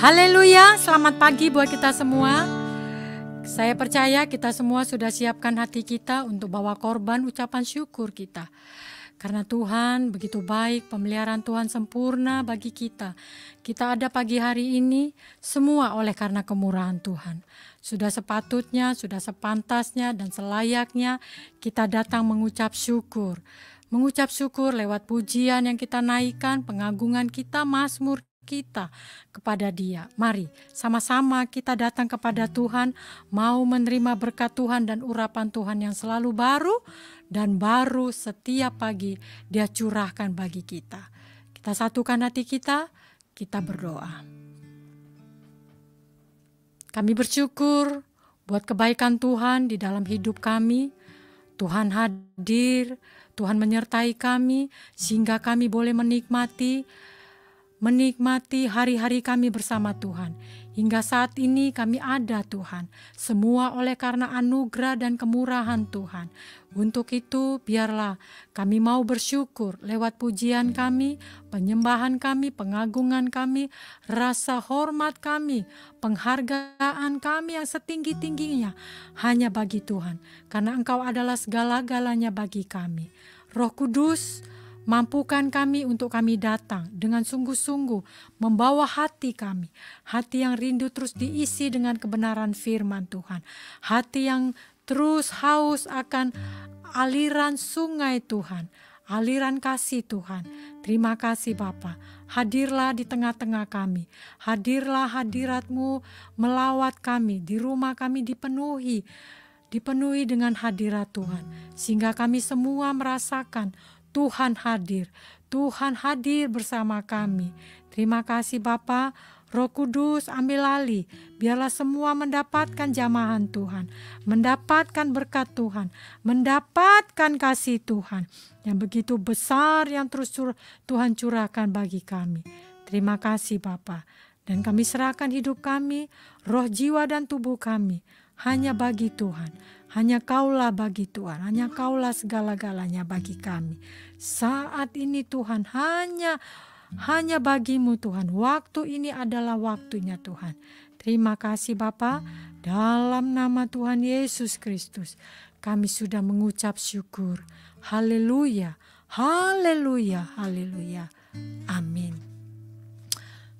Haleluya, selamat pagi buat kita semua. Saya percaya kita semua sudah siapkan hati kita untuk bawa korban ucapan syukur kita. Karena Tuhan begitu baik, pemeliharaan Tuhan sempurna bagi kita. Kita ada pagi hari ini semua oleh karena kemurahan Tuhan. Sudah sepatutnya, sudah sepantasnya dan selayaknya kita datang mengucap syukur. Mengucap syukur lewat pujian yang kita naikkan, pengagungan kita, mazmur kita kepada Dia. Mari sama-sama kita datang kepada Tuhan, mau menerima berkat Tuhan dan urapan Tuhan yang selalu baru dan baru setiap pagi Dia curahkan bagi kita. Kita satukan hati kita berdoa. Kami bersyukur buat kebaikan Tuhan di dalam hidup kami. Tuhan hadir, Tuhan menyertai kami sehingga kami boleh menikmati hari-hari kami bersama Tuhan. Hingga saat ini kami ada Tuhan. Semua oleh karena anugerah dan kemurahan Tuhan. Untuk itu biarlah kami mau bersyukur lewat pujian kami, penyembahan kami, pengagungan kami, rasa hormat kami, penghargaan kami yang setinggi-tingginya hanya bagi Tuhan. Karena Engkau adalah segala-galanya bagi kami. Roh Kudus, mampukan kami untuk kami datang dengan sungguh-sungguh membawa hati kami. Hati yang rindu terus diisi dengan kebenaran firman Tuhan. Hati yang terus haus akan aliran sungai Tuhan. Aliran kasih Tuhan. Terima kasih Bapa. Hadirlah di tengah-tengah kami. Hadirlah hadirat-Mu melawat kami. Di rumah kami dipenuhi dengan hadirat Tuhan. Sehingga kami semua merasakan Tuhan hadir bersama kami. Terima kasih Bapa. Roh Kudus ambil alih. Biarlah semua mendapatkan jamahan Tuhan, mendapatkan berkat Tuhan, mendapatkan kasih Tuhan yang begitu besar yang terus Tuhan curahkan bagi kami. Terima kasih Bapa. Dan kami serahkan hidup kami, roh, jiwa dan tubuh kami hanya bagi Tuhan. Hanya Kaulah bagi Tuhan, hanya Kaulah segala-galanya bagi kami. Saat ini Tuhan hanya bagimu Tuhan. Waktu ini adalah waktunya Tuhan. Terima kasih Bapa. Dalam nama Tuhan Yesus Kristus kami sudah mengucap syukur. Haleluya, haleluya, haleluya. Amin.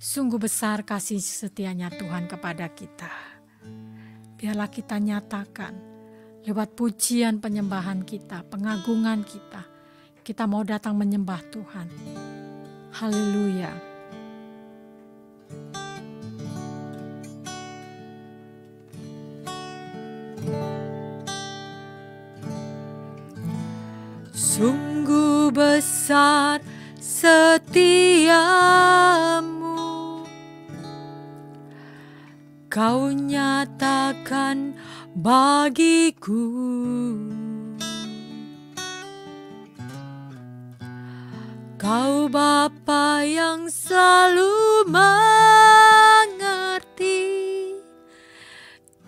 Sungguh besar kasih setianya Tuhan kepada kita. Biarlah kita nyatakan lewat pujian penyembahan kita, pengagungan kita. Kita mau datang menyembah Tuhan. Haleluya. Sungguh besar setiamu, Kau nyatakan bagiku. Kau Bapa yang selalu mengerti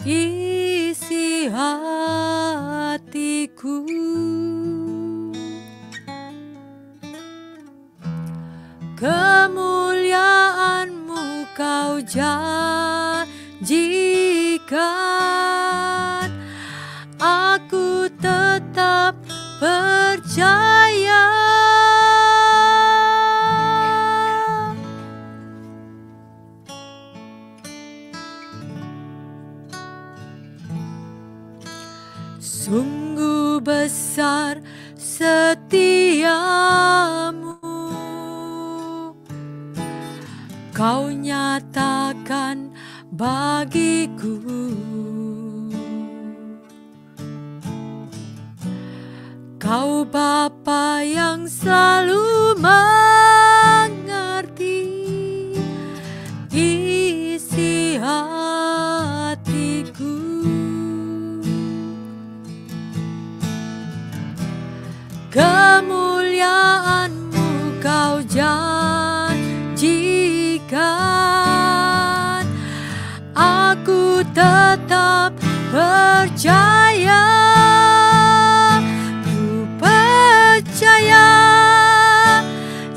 isi hatiku. Kemuliaan-Mu Kau janjikan, aku tetap percaya. Sungguh besar setiamu, Kau nyatakan bagiku. Kau Bapa yang selalu mengerti isi hatiku. Kemuliaan-Mu Kau janjikan, aku tetap percaya. Ku percaya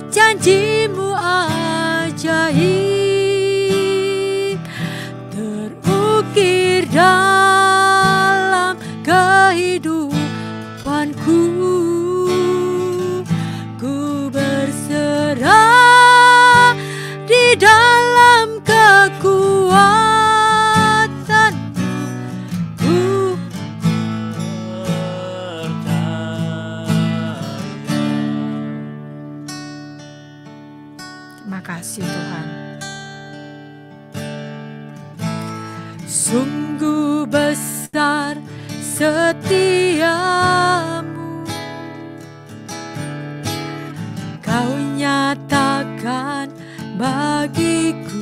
janji-Mu ajaib. dalam kehidupanku. Ku berserah di dalam kekuatan-Mu. Ku terima kasih Tuhan. Sungguh besar setiamu, Kau nyatakan bagiku.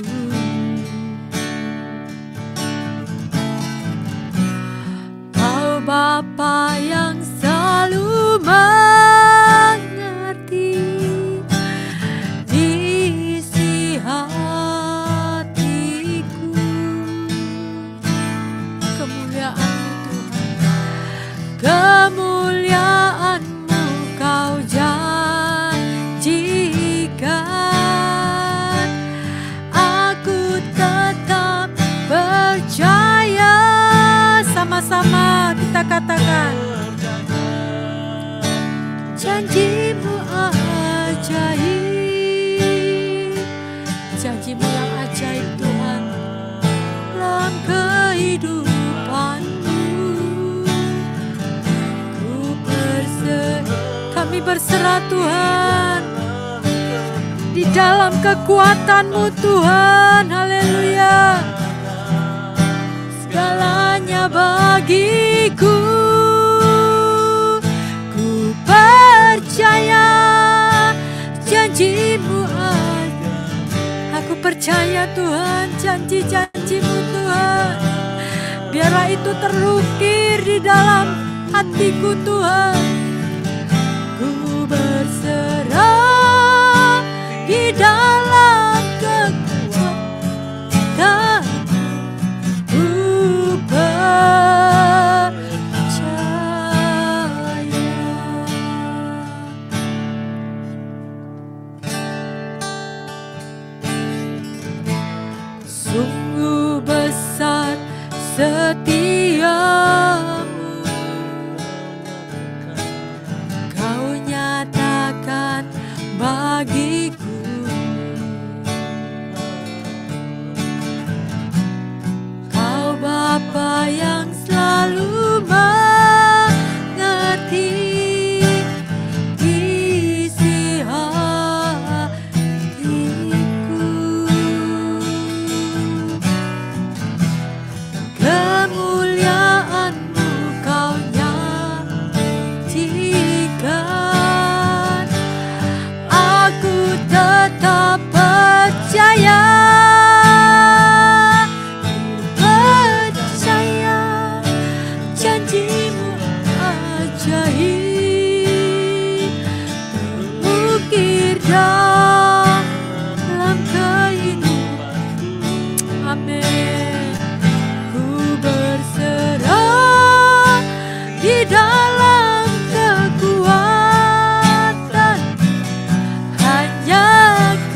Kau Bapa yang selalu mengerti isi hatiku. Kemuliaan-Mu Tuhan, kemuliaan-Mu Kau janjikan. Aku tetap percaya. Sama-sama kita katakan, janji-Mu ajaib, janji-Mu yang ajaib Tuhan dalam kehidupan-Mu. Kami berserah Tuhan di dalam kekuatan-Mu Tuhan. Haleluya. Segalanya bagiku, ku percaya janji-Mu ada. Aku percaya Tuhan, janji-janji-Mu Tuhan. Biarlah itu terukir di dalam hatiku Tuhan. Ku berserah di dalam kekuatan. Ku percaya. Sungguh besar setiamu, Kau nyatakan bagiku. Kau Bapa yang selalu mengerti isi hatiku. Kemuliaan-Mu Kau janjikan. Aku tetap percaya. Percaya janji-Mu ajaib, terukir dalam kehidupan. Amin. Ku berserah di dalam kekuatan. Hanya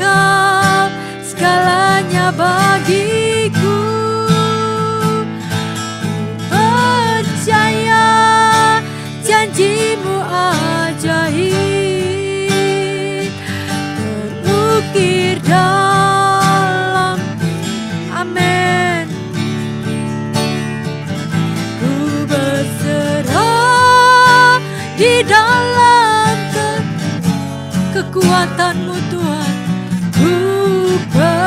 Kau segalanya bagiku. Percaya janji-Mu ajaib, terukir dalam. Amin. Ku berserah di dalam kekuatan-Mu Tuhan. Ku percaya.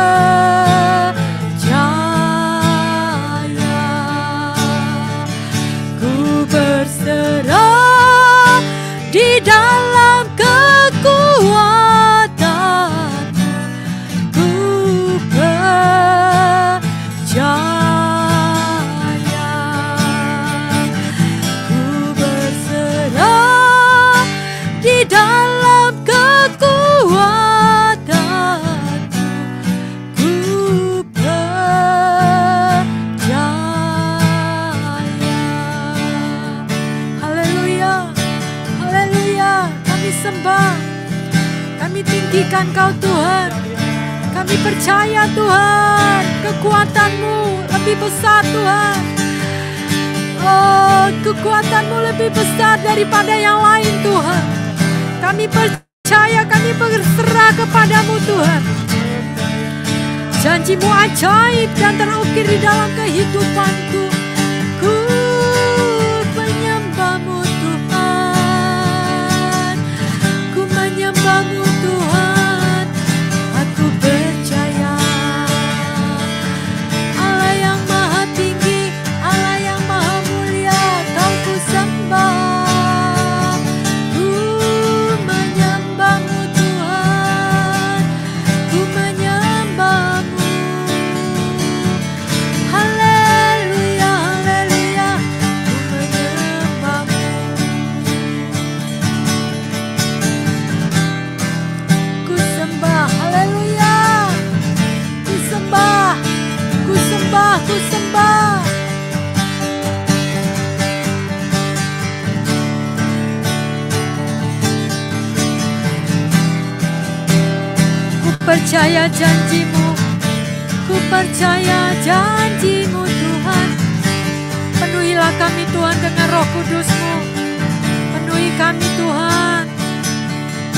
Ku berserah di dalam kekuatan. Ku percaya. Ku berserah di dalam kekuatan. Ku percaya. Haleluya. Haleluya. Kami sembah, kami tinggikan Kau Tuhan. Kami percaya Tuhan, kekuatan-Mu lebih besar Tuhan. Oh, kekuatan-Mu lebih besar daripada yang lain Tuhan. Kami percaya, kami berserah kepadamu Tuhan. Janji-Mu ajaib dan terukir di dalam kehidupanku. Ku menyembah-Mu Tuhan. Ku menyembah-Mu Tuhan. Aku percaya Allah yang maha tinggi, Allah yang maha mulia, Kau ku sembah. Ku menyembah-Mu Tuhan. Ku menyembah-Mu. Haleluya, haleluya. Ku menyembah-Mu. Ku sembah, haleluya. Ku sembah, ku sembah, ku sembah. Ku percaya janji-Mu, ku percaya janji-Mu Tuhan. Penuhilah kami Tuhan dengan Roh Kudus-Mu. Penuhi kami Tuhan.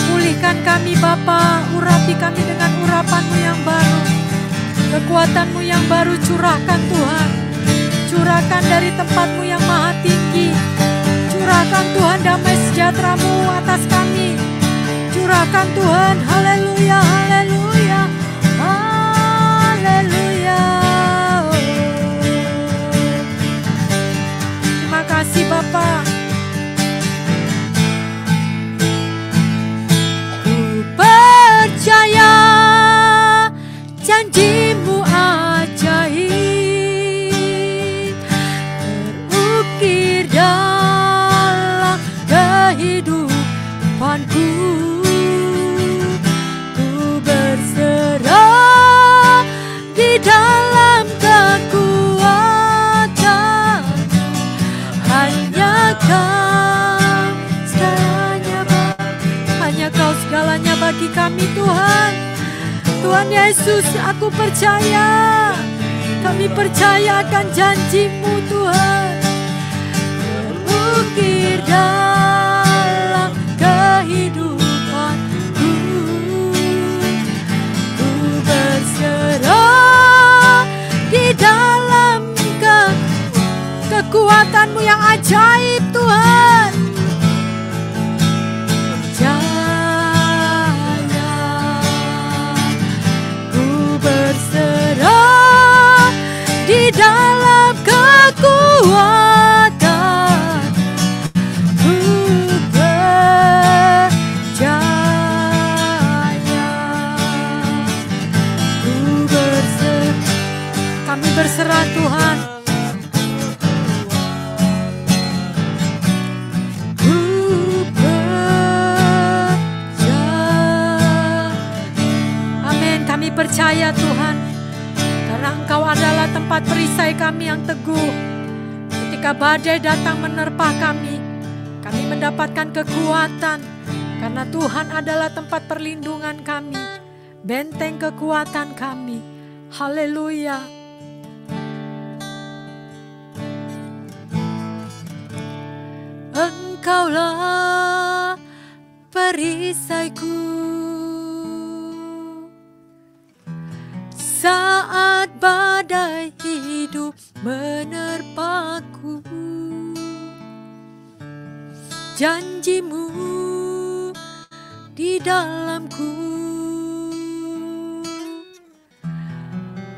Pulihkan kami Bapa, urapi kami dengan urapan-Mu yang baru. Kekuatan-Mu yang baru curahkan Tuhan. Curahkan dari tempat-Mu yang maha tinggi. Curahkan Tuhan damai sejahtera-Mu atas kami. Curahkan Tuhan, haleluya, haleluya, haleluya. Terima kasih Bapa. Ku percaya janji-Mu ajaib terukir dalam kehidupanku. Ku berserah di dalam kekuatan. Hanya Kau segalanya, hanya Kau segalanya bagi kami Tuhan. Tuhan Yesus, aku percaya. Kami percaya akan janji-Mu Tuhan. Terukir dalam kehidupanku. Ku berserah di dalam kekuatan-Mu yang ajaib Tuhan. Ku berserah di dalam kekuatan. Ku percaya. Ku berserah. Kami berserah Tuhan. Ku percaya. Amin. Kami percaya Tuhan, karena Engkau adalah tempat perisai kami yang teguh. Ketika badai datang menerpa kami mendapatkan kekuatan. Karena Tuhan adalah tempat perlindungan kami, benteng kekuatan kami. Haleluya. Engkaulah perisaiku saat badai hidup menerpaku. Janji-Mu di dalamku,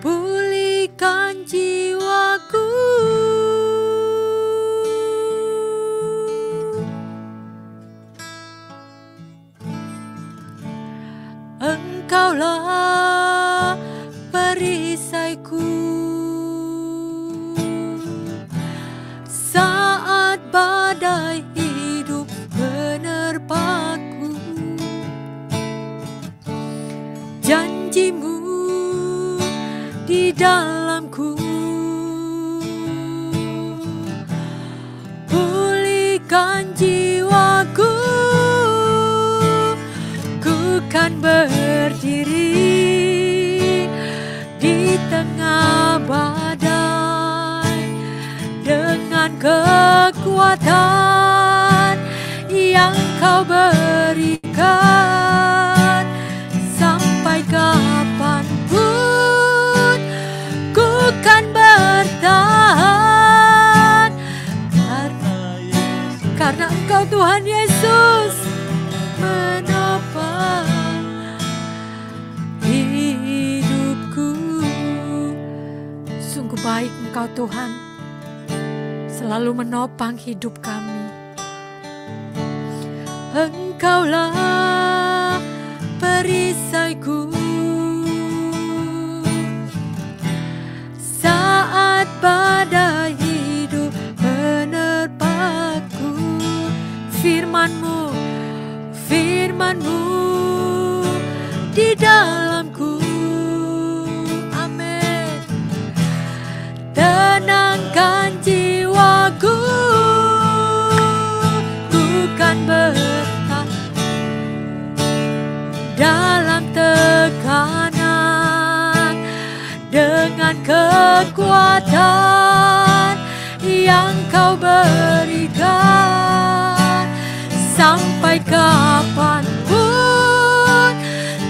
pulihkan jiwaku. Engkaulah perisaiku saat badai hidup menerpaku. Janji-Mu di dalamku, pulihkan jiwaku. Ku kan berdiri di tengah badai dengan yang Kau berikan. Sampai kapanpun ku kan bertahan, karena Engkau Tuhan Yesus menopang hidupku. Sungguh baik Engkau Tuhan, selalu menopang hidup kami. Engkaulah perisaiku saat badai hidup menerpaku. Firman-Mu, firman-Mu di dalamku. Amin. Tenangkan jiwaku, bukan bertahan dalam tekanan, dengan kekuatan yang Kau berikan. Sampai kapanpun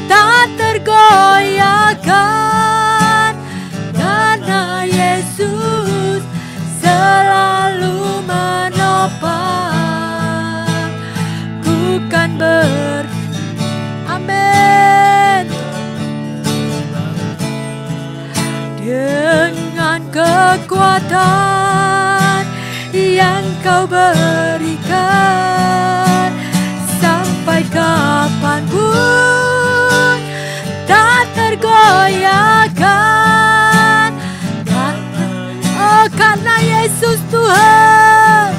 tak tergoyahkan, karena Yesus selalu menopang. Bukan Amin. Dengan kekuatan yang Kau berikan. Sampai kapanpun tak tergoyahkan, karena Yesus Tuhan.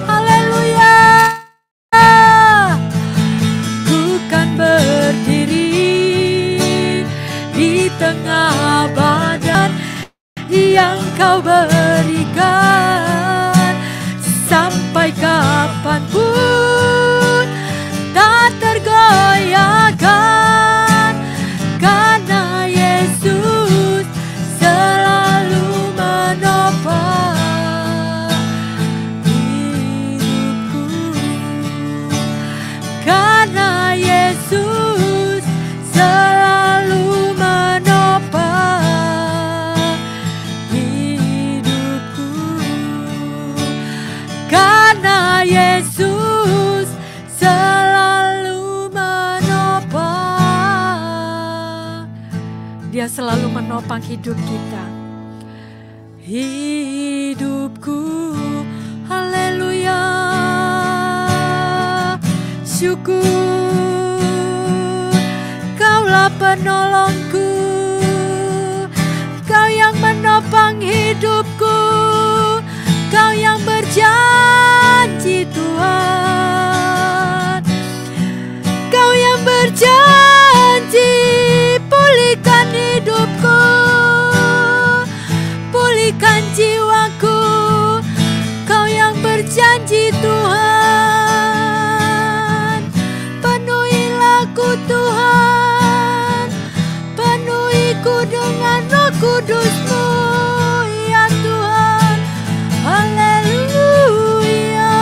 Haleluya. Bukan berdiri di tengah badan yang Kau berikan. Sampai kapanpun tak tergoyahkan, karena Yesus selalu menopang hidupku. Karena Yesus selalu menopang hidupku. Karena Yesus selalu menopang. Dia selalu menopang hidup kita. Hidupku, haleluya. Syukur, Kaulah penolongku, Kau yang menopang hidupku, Kau yang berjanji Tuhan, Kau yang berjanji pulihkan hidupku, pulihkan jiwaku. Kau yang berjanji Tuhan, penuhilah ku Tuhan, penuhiku dengan Roh Kudus-Mu ya Tuhan. Haleluya.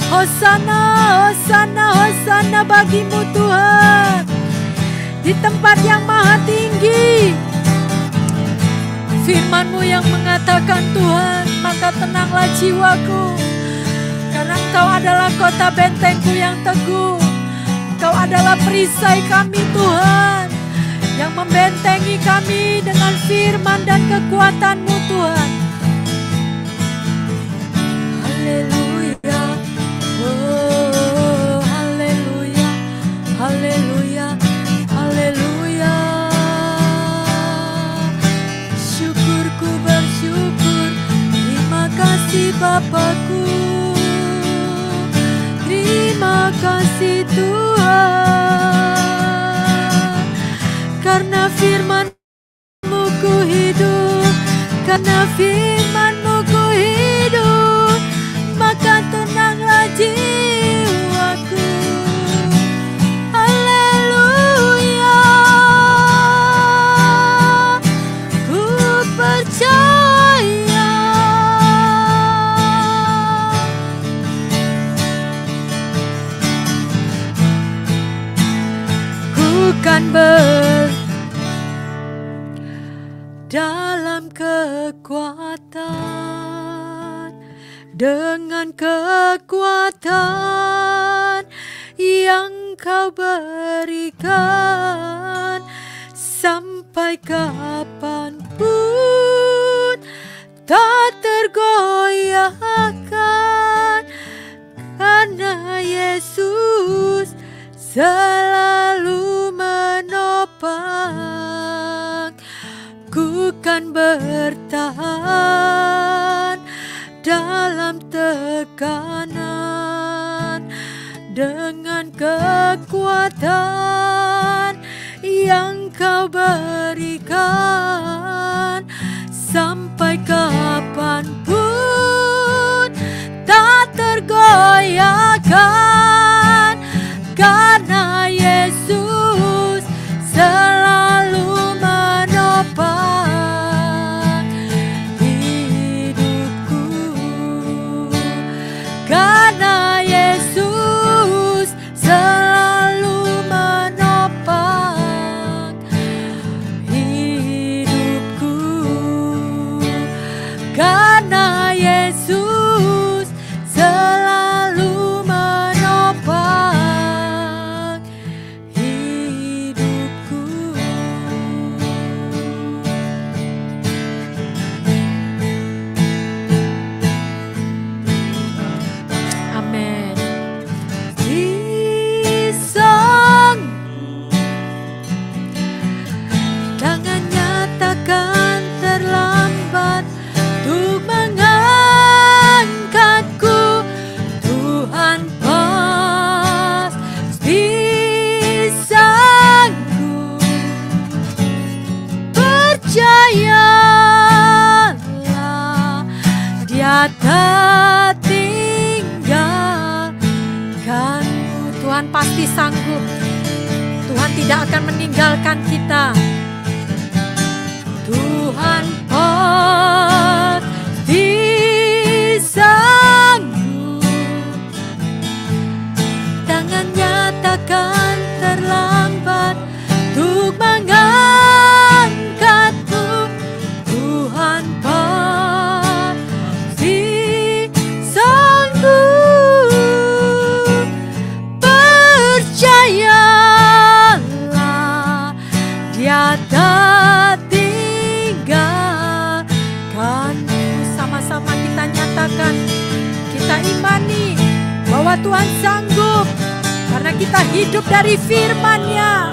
Hosana, hosana, hosana bagi-Mu Tuhan di tempat yang maha tinggi. Firman-Mu yang mengatakan Tuhan, maka tenanglah jiwaku, karena Engkau adalah kota bentengku yang teguh. Engkau adalah perisai kami Tuhan, yang membentengi kami dengan firman dan kekuatan-Mu Tuhan. Haleluya, oh haleluya, haleluya, haleluya. Syukurku bersyukur, terima kasih Bapakku, terima kasih Tuhan, karena firman-Mu ku hidup, karena firman-Mu ku hidup, maka tenanglah jiwaku. Haleluya, ku percaya kan dalam kekuatan, dengan kekuatan yang kau berikan, sampai kapanpun tak tergoyahkan, karena Yesus selalu menopang. Ku kan bertahan dalam tekanan, dengan kekuatan yang kau berikan, sampai kapanpun tak tergoyahkan, karena Yesus selalu menopang hidupku, karena Yesus selalu menopang hidupku, karena Yesus selalu menopang hidupku. Amin. Isang tangannya takkan terlambat untuk mengangkatku. Tuhan pasti sanggup. Percayalah, Dia tak tinggalkanmu. Tuhan pasti sanggup. Tuhan tidak akan meninggalkan kita. Tuhan pasti sanggup. Tangannya takkan terlambat untuk mengangkatku. Tuhan pasti sanggup. Percayalah, Dia tak tinggalkanmu. Sama-sama kita nyatakan, kita imani bahwa Tuhan sanggup, karena kita hidup dari firman-Nya.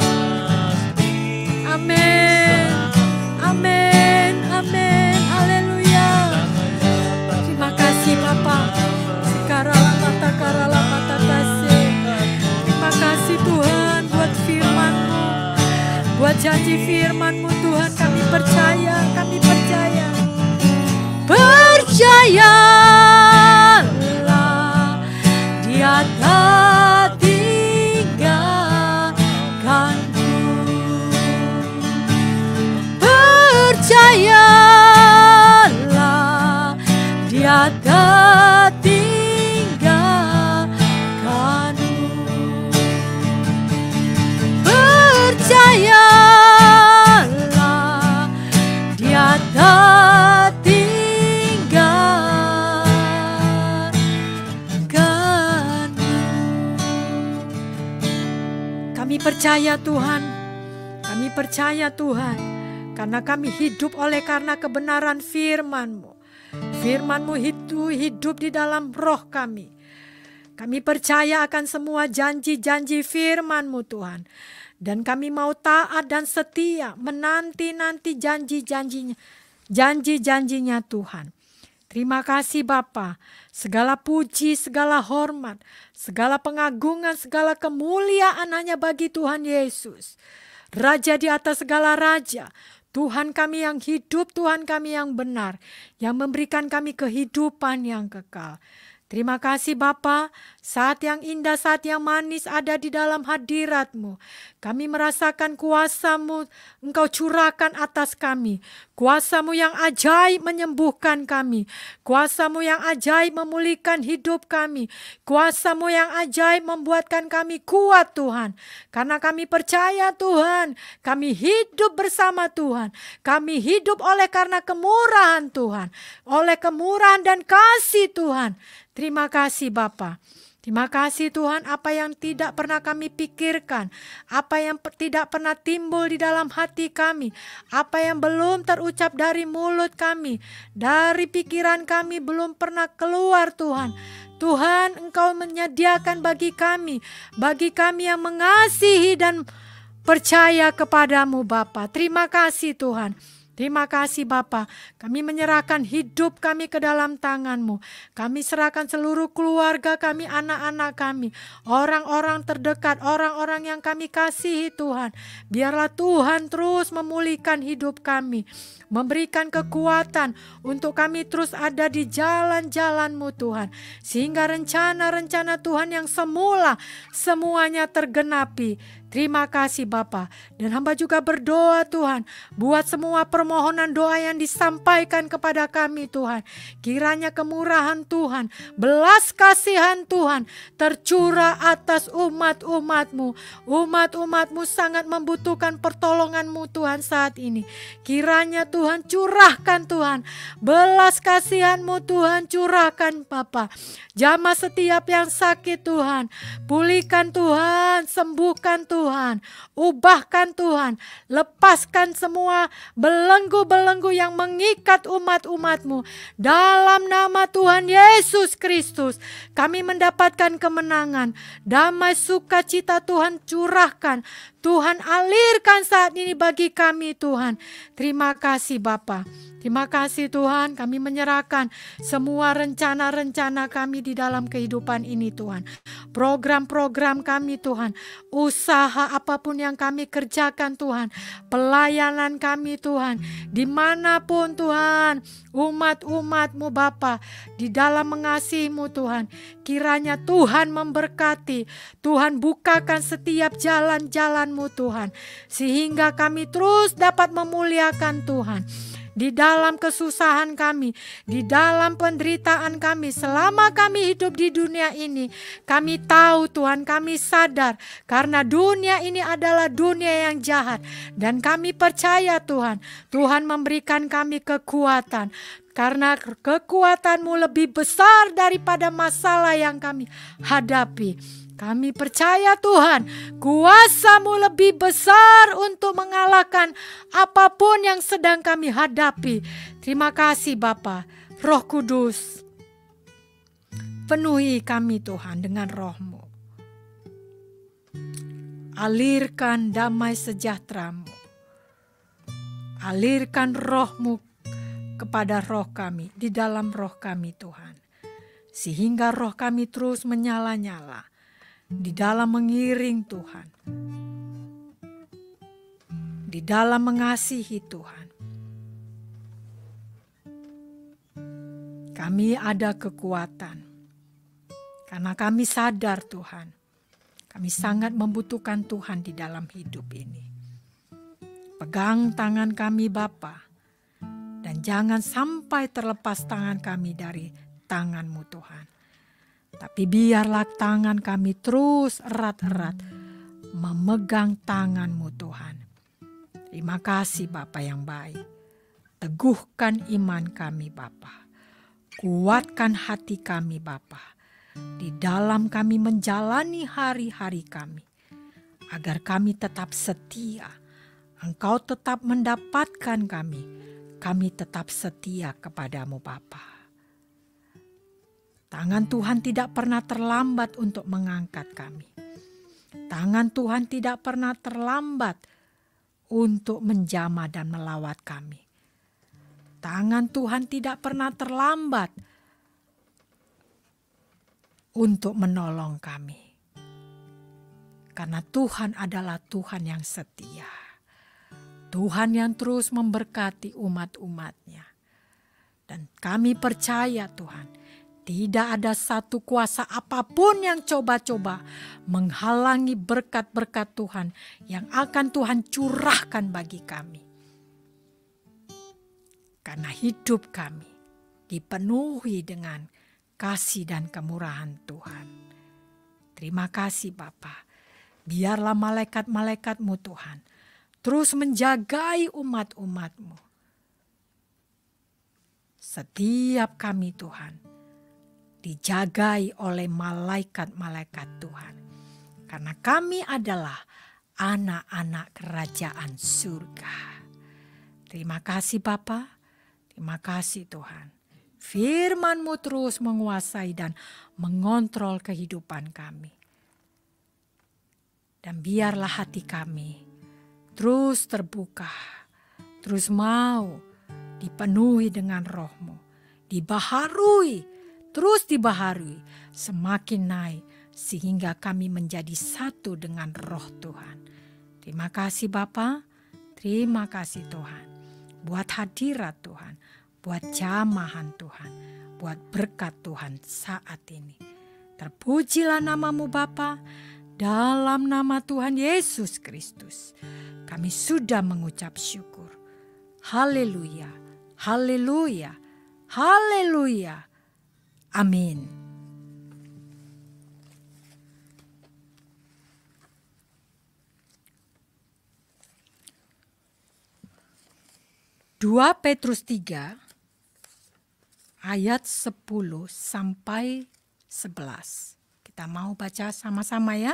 Amin, amin, amin, haleluya. Terima kasih Bapa. Terima kasih Tuhan buat firman-Mu, buat janji firman-Mu Tuhan. Kami percaya, kami percaya. Percayalah, Dia tak tinggalkanku. Percayalah, Dia tak tinggalkanmu. Percayalah, Dia tak tinggalkanmu. Kami percaya Tuhan, kami percaya Tuhan, karena kami hidup oleh karena kebenaran firman-Mu. Firman-Mu itu hidup di dalam roh kami. Kami percaya akan semua janji-janji firman-Mu Tuhan. Dan kami mau taat dan setia menanti-nanti janji-janjinya Tuhan. Terima kasih Bapa. Segala puji, segala hormat, segala pengagungan, segala kemuliaan hanya bagi Tuhan Yesus. Raja di atas segala raja. Tuhan kami yang hidup, Tuhan kami yang benar, yang memberikan kami kehidupan yang kekal. Terima kasih Bapa, saat yang indah, saat yang manis ada di dalam hadirat-Mu. Kami merasakan kuasa-Mu Engkau curahkan atas kami. Kuasa-Mu yang ajaib menyembuhkan kami. Kuasa-Mu yang ajaib memulihkan hidup kami. Kuasa-Mu yang ajaib membuatkan kami kuat Tuhan. Karena kami percaya Tuhan, kami hidup bersama Tuhan. Kami hidup oleh karena kemurahan Tuhan. Oleh kemurahan dan kasih Tuhan. Terima kasih Bapa. Terima kasih Tuhan, apa yang tidak pernah kami pikirkan, apa yang tidak pernah timbul di dalam hati kami, apa yang belum terucap dari mulut kami, dari pikiran kami belum pernah keluar Tuhan. Tuhan, Engkau menyediakan bagi kami yang mengasihi dan percaya kepadamu Bapa. Terima kasih Tuhan. Terima kasih Bapa, kami menyerahkan hidup kami ke dalam tangan-Mu. Kami serahkan seluruh keluarga kami, anak-anak kami, orang-orang terdekat, orang-orang yang kami kasihi Tuhan. Biarlah Tuhan terus memulihkan hidup kami, memberikan kekuatan untuk kami terus ada di jalan-jalan-Mu Tuhan. Sehingga rencana-rencana Tuhan yang semula semuanya tergenapi. Terima kasih Bapa. Dan hamba juga berdoa Tuhan, buat semua permohonan doa yang disampaikan kepada kami Tuhan. Kiranya kemurahan Tuhan, belas kasihan Tuhan tercurah atas umat-umat-Mu. Umat-umat-Mu sangat membutuhkan pertolongan-Mu Tuhan saat ini. Kiranya Tuhan curahkan Tuhan, belas kasihan-Mu Tuhan curahkan Bapa. Jamah setiap yang sakit Tuhan, pulihkan Tuhan, sembuhkan Tuhan, ubahkan Tuhan, lepaskan semua belenggu-belenggu yang mengikat umat-umat-Mu. Dalam nama Tuhan Yesus Kristus, kami mendapatkan kemenangan, damai sukacita Tuhan curahkan, Tuhan alirkan saat ini bagi kami Tuhan. Terima kasih Bapa. Terima kasih Tuhan, kami menyerahkan semua rencana-rencana kami di dalam kehidupan ini Tuhan. Program-program kami Tuhan, usaha apapun yang kami kerjakan Tuhan, pelayanan kami Tuhan, dimanapun Tuhan, umat-umat-Mu Bapa, di dalam mengasihi-Mu Tuhan, kiranya Tuhan memberkati, Tuhan bukakan setiap jalan-jalan-Mu Tuhan, sehingga kami terus dapat memuliakan Tuhan. Di dalam kesusahan kami, di dalam penderitaan kami, selama kami hidup di dunia ini, kami tahu Tuhan, kami sadar karena dunia ini adalah dunia yang jahat, dan kami percaya Tuhan, Tuhan memberikan kami kekuatan. Karena kekuatan-Mu lebih besar daripada masalah yang kami hadapi. Kami percaya Tuhan, kuasa-Mu lebih besar untuk mengalahkan apapun yang sedang kami hadapi. Terima kasih Bapa. Roh Kudus, penuhi kami Tuhan dengan Roh-Mu. Alirkan damai sejahtera-Mu. Alirkan Roh-Mu kepada roh kami, di dalam roh kami Tuhan. Sehingga roh kami terus menyala-nyala di dalam mengiring Tuhan, di dalam mengasihi Tuhan. Kami ada kekuatan karena kami sadar Tuhan, kami sangat membutuhkan Tuhan di dalam hidup ini. Pegang tangan kami Bapa, dan jangan sampai terlepas tangan kami dari tangan-Mu Tuhan. Tapi biarlah tangan kami terus erat-erat memegang tangan-Mu Tuhan. Terima kasih Bapa yang baik. Teguhkan iman kami Bapa. Kuatkan hati kami Bapa. Di dalam kami menjalani hari-hari kami. Agar kami tetap setia. Engkau tetap mendapatkan kami. Kami tetap setia kepadamu Bapa. Tangan Tuhan tidak pernah terlambat untuk mengangkat kami. Tangan Tuhan tidak pernah terlambat untuk menjamah dan melawat kami. Tangan Tuhan tidak pernah terlambat untuk menolong kami. Karena Tuhan adalah Tuhan yang setia. Tuhan yang terus memberkati umat-umat-Nya. Dan kami percaya Tuhan, Tidak ada satu kuasa apapun yang coba-coba menghalangi berkat-berkat Tuhan yang akan Tuhan curahkan bagi kami. Karena hidup kami dipenuhi dengan kasih dan kemurahan Tuhan. Terima kasih Bapa. Biarlah malaikat-malaikatmu Tuhan terus menjagai umat-umatmu. Setiap kami Tuhan dijagai oleh malaikat-malaikat Tuhan. Karena kami adalah anak-anak kerajaan surga. Terima kasih Bapa, terima kasih Tuhan. Firman-Mu terus menguasai dan mengontrol kehidupan kami. Dan biarlah hati kami terus terbuka, terus mau dipenuhi dengan Roh-Mu, dibaharui, terus dibaharui, semakin naik sehingga kami menjadi satu dengan Roh Tuhan. Terima kasih Bapa, terima kasih Tuhan, buat hadirat Tuhan, buat jamahan Tuhan, buat berkat Tuhan saat ini. Terpujilah nama-Mu Bapa, dalam nama Tuhan Yesus Kristus. Kami sudah mengucap syukur. Haleluya, haleluya, haleluya. Amin. Dua Petrus 3 ayat 10 sampai 11. Kita mau baca sama-sama ya.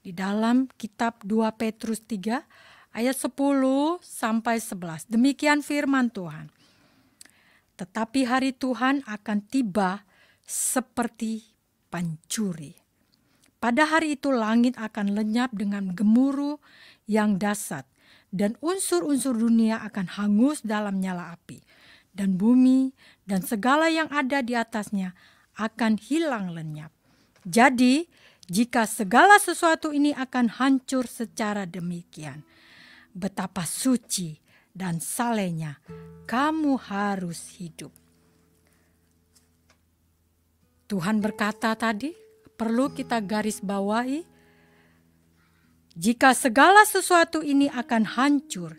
Di dalam kitab 2 Petrus 3 ayat 10 sampai 11. Demikian firman Tuhan. Tetapi hari Tuhan akan tiba seperti pencuri. Pada hari itu langit akan lenyap dengan gemuruh yang dahsyat, dan unsur-unsur dunia akan hangus dalam nyala api, dan bumi dan segala yang ada di atasnya akan hilang lenyap. Jadi, jika segala sesuatu ini akan hancur secara demikian, betapa suci dan salehnya kamu harus hidup. Tuhan berkata tadi, perlu kita garis bawahi, jika segala sesuatu ini akan hancur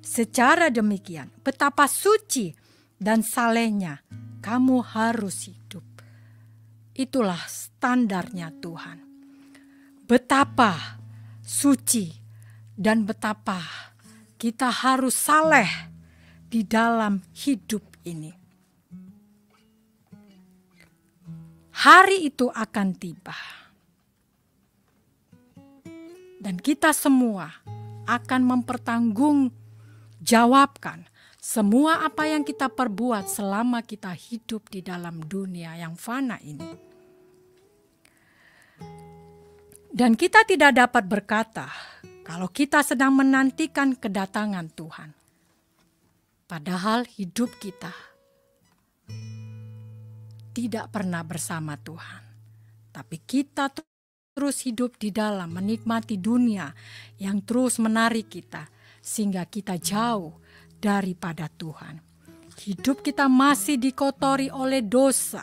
secara demikian, betapa suci dan salehnya kamu harus hidup. Itulah standarnya Tuhan. Betapa suci dan betapa kita harus saleh di dalam hidup ini. Hari itu akan tiba. Dan kita semua akan mempertanggungjawabkan semua apa yang kita perbuat selama kita hidup di dalam dunia yang fana ini. Dan kita tidak dapat berkata kalau kita sedang menantikan kedatangan Tuhan. Padahal hidup kita tidak pernah bersama Tuhan. Tapi kita terus hidup di dalam menikmati dunia yang terus menarik kita. Sehingga kita jauh daripada Tuhan. Hidup kita masih dikotori oleh dosa.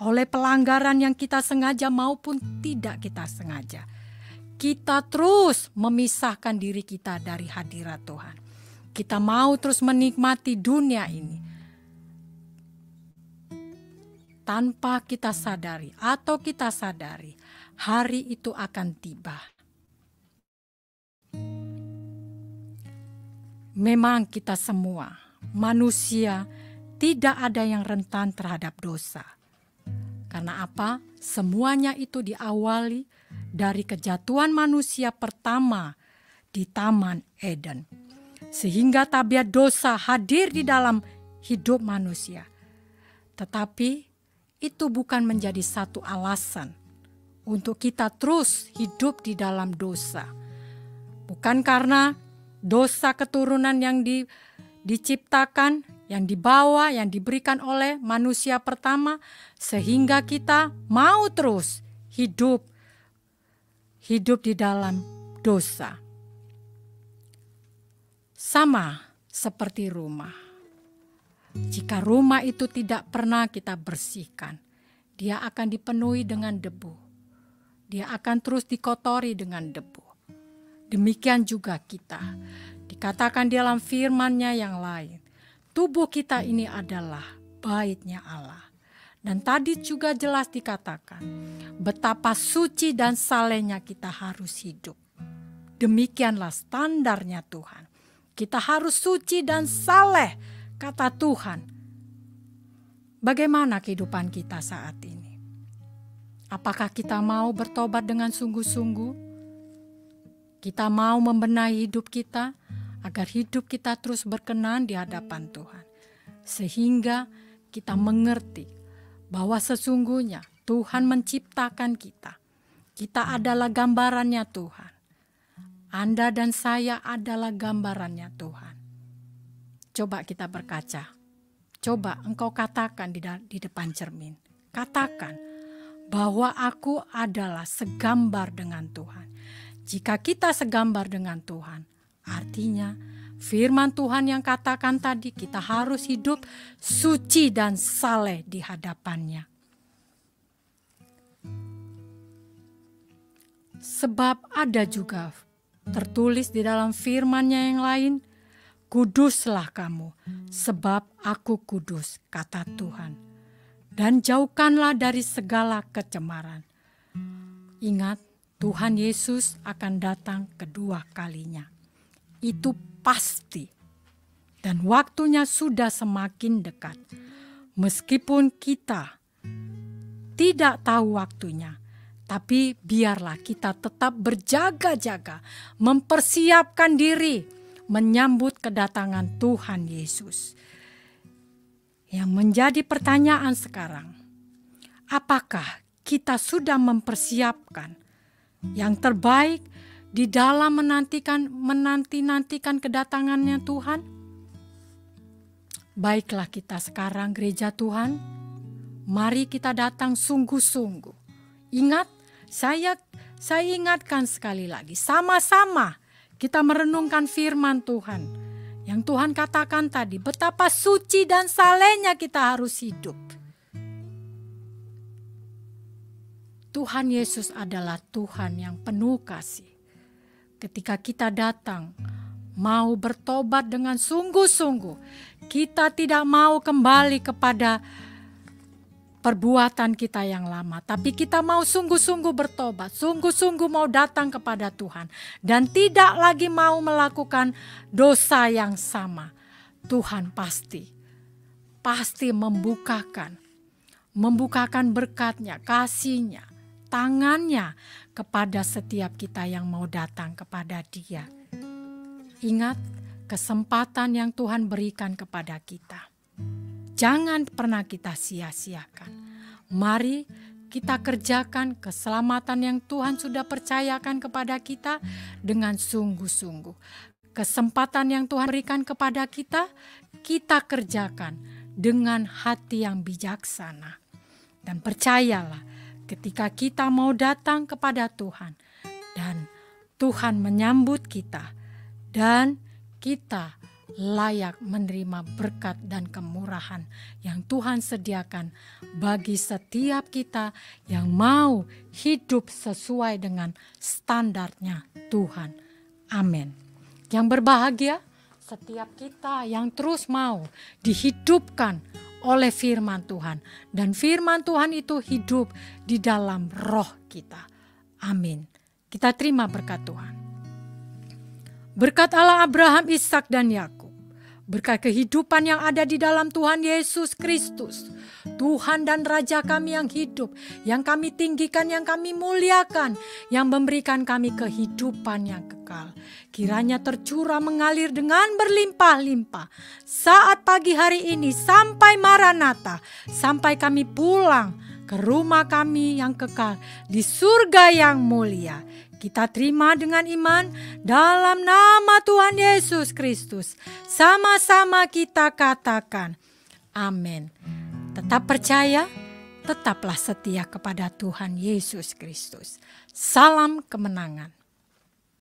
Oleh pelanggaran yang kita sengaja maupun tidak kita sengaja. Kita terus memisahkan diri kita dari hadirat Tuhan. Kita mau terus menikmati dunia ini. Tanpa kita sadari atau kita sadari, hari itu akan tiba. Memang kita semua, manusia, tidak ada yang rentan terhadap dosa. Karena apa? Semuanya itu diawali dari kejatuhan manusia pertama di Taman Eden. Sehingga tabiat dosa hadir di dalam hidup manusia. Tetapi itu bukan menjadi satu alasan untuk kita terus hidup di dalam dosa. Bukan karena dosa keturunan yang diciptakan, yang dibawa, yang diberikan oleh manusia pertama, sehingga kita mau terus hidup di dalam dosa. Sama seperti rumah. Jika rumah itu tidak pernah kita bersihkan, dia akan dipenuhi dengan debu. Dia akan terus dikotori dengan debu. Demikian juga kita. Dikatakan dalam firman-Nya yang lain, tubuh kita ini adalah bait-Nya Allah. Dan tadi juga jelas dikatakan, betapa suci dan salehnya kita harus hidup. Demikianlah standarnya Tuhan. Kita harus suci dan saleh, kata Tuhan. Bagaimana kehidupan kita saat ini? Apakah kita mau bertobat dengan sungguh-sungguh? Kita mau membenahi hidup kita agar hidup kita terus berkenan di hadapan Tuhan. Sehingga kita mengerti bahwa sesungguhnya Tuhan menciptakan kita. Kita adalah gambarannya Tuhan. Anda dan saya adalah gambarannya Tuhan. Coba kita berkaca. Coba engkau katakan di depan cermin. Katakan bahwa aku adalah segambar dengan Tuhan. Jika kita segambar dengan Tuhan, artinya firman Tuhan yang katakan tadi, kita harus hidup suci dan saleh di hadapannya. Sebab ada juga tertulis di dalam firman-Nya yang lain, kuduslah kamu, sebab aku kudus, kata Tuhan. Dan jauhkanlah dari segala kecemaran. Ingat, Tuhan Yesus akan datang kedua kalinya. Itu pasti. Dan waktunya sudah semakin dekat. Meskipun kita tidak tahu waktunya, tapi biarlah kita tetap berjaga-jaga, mempersiapkan diri, menyambut kedatangan Tuhan Yesus. Yang menjadi pertanyaan sekarang, apakah kita sudah mempersiapkan yang terbaik di dalam menanti-nantikan kedatangannya Tuhan? Baiklah kita sekarang gereja Tuhan, mari kita datang sungguh-sungguh. Ingat, saya ingatkan sekali lagi, sama-sama kita merenungkan firman Tuhan. Yang Tuhan katakan tadi, betapa suci dan salehnya kita harus hidup. Tuhan Yesus adalah Tuhan yang penuh kasih. Ketika kita datang, mau bertobat dengan sungguh-sungguh, kita tidak mau kembali kepada perbuatan kita yang lama, tapi kita mau sungguh-sungguh bertobat, sungguh-sungguh mau datang kepada Tuhan, dan tidak lagi mau melakukan dosa yang sama. Tuhan pasti membukakan berkat-Nya, kasih-Nya, tangannya kepada setiap kita yang mau datang kepada Dia. Ingat kesempatan yang Tuhan berikan kepada kita. Jangan pernah kita sia-siakan. Mari kita kerjakan keselamatan yang Tuhan sudah percayakan kepada kita dengan sungguh-sungguh. Kesempatan yang Tuhan berikan kepada kita, kita kerjakan dengan hati yang bijaksana. Dan percayalah, ketika kita mau datang kepada Tuhan dan Tuhan menyambut kita dan kita layak menerima berkat dan kemurahan yang Tuhan sediakan bagi setiap kita yang mau hidup sesuai dengan standarnya Tuhan. Amin. Yang berbahagia setiap kita yang terus mau dihidupkan oleh firman Tuhan. Dan firman Tuhan itu hidup di dalam roh kita. Amin. Kita terima berkat Tuhan. Berkat Allah Abraham, Ishak dan Yakub. Berkat kehidupan yang ada di dalam Tuhan Yesus Kristus. Tuhan dan Raja kami yang hidup. Yang kami tinggikan, yang kami muliakan. Yang memberikan kami kehidupan yang kekal. Kiranya tercurah mengalir dengan berlimpah-limpah saat pagi hari ini sampai Maranatha, sampai kami pulang ke rumah kami yang kekal di surga yang mulia. Kita terima dengan iman dalam nama Tuhan Yesus Kristus. Sama-sama kita katakan amin. Tetap percaya, tetaplah setia kepada Tuhan Yesus Kristus. Salam kemenangan.